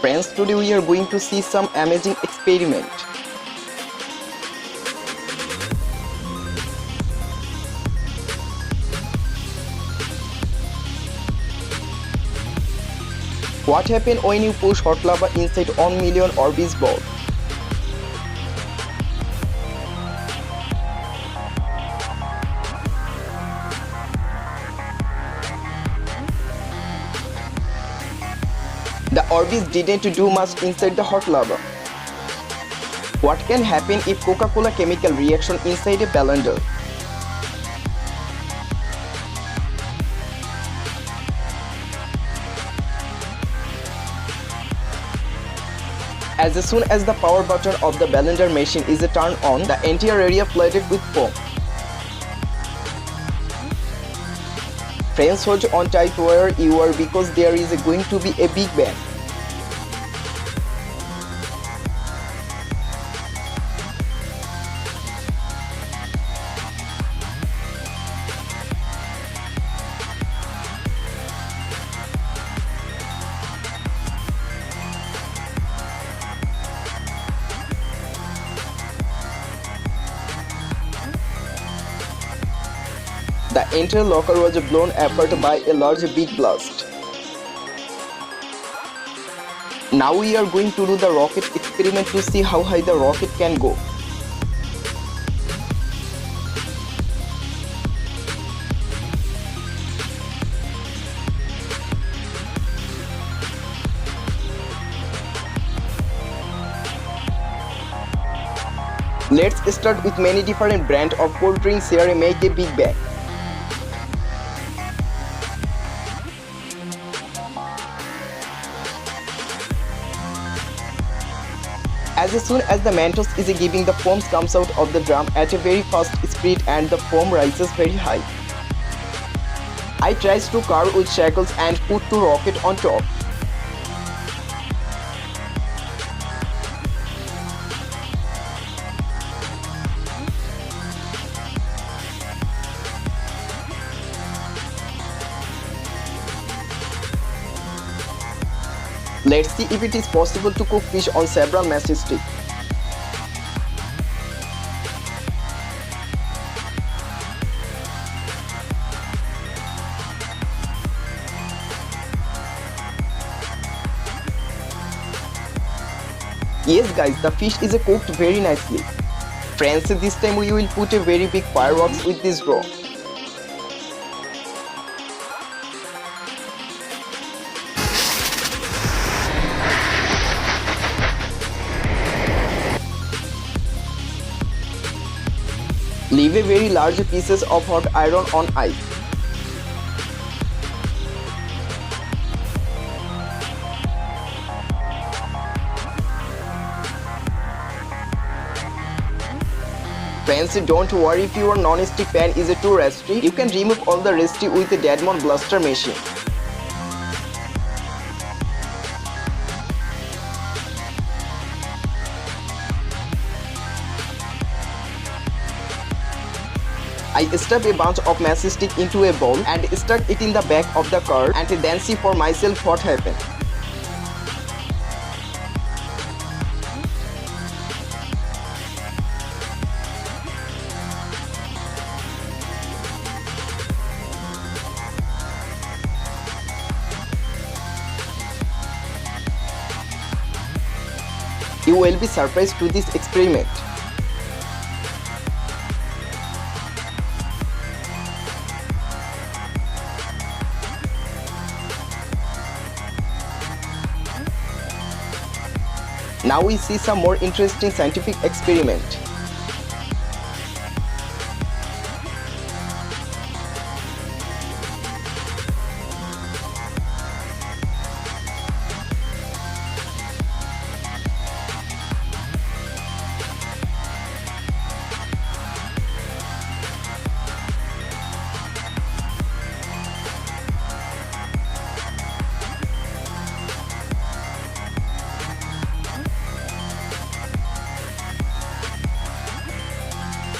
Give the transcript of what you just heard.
Friends, today we are going to see some amazing experiment. What happens when you push hot lava inside 1 million Orbis ball? The Orbis didn't do much inside the hot lava. What can happen if Coca-Cola chemical reaction inside a blender? As soon as the power button of the blender machine is turned on, the entire area flooded with foam. Friends, hold on tight where you are because there is going to be a big bang. The entire locker was blown apart by a large big blast. Now we are going to do the rocket experiment to see how high the rocket can go. Let's start with many different brands of cold drinks here and make a big bang. As soon as the Mentos is giving, the foam comes out of the drum at a very fast speed and the foam rises very high. I tries to carve with shackles and put two rockets on top. Let's see if it is possible to cook fish on several matchsticks. Yes guys, the fish is cooked very nicely. Friends, this time we will put a very big fireworks with this draw. Leave a very large pieces of hot iron on ice. Friends, don't worry if your non-stick pan is too rusty. You can remove all the rusty with a Deadmon blaster machine. I stuff a bunch of matchstick into a bowl and stuck it in the back of the car and then see for myself what happened. You will be surprised to this experiment. Now we see some more interesting scientific experiment.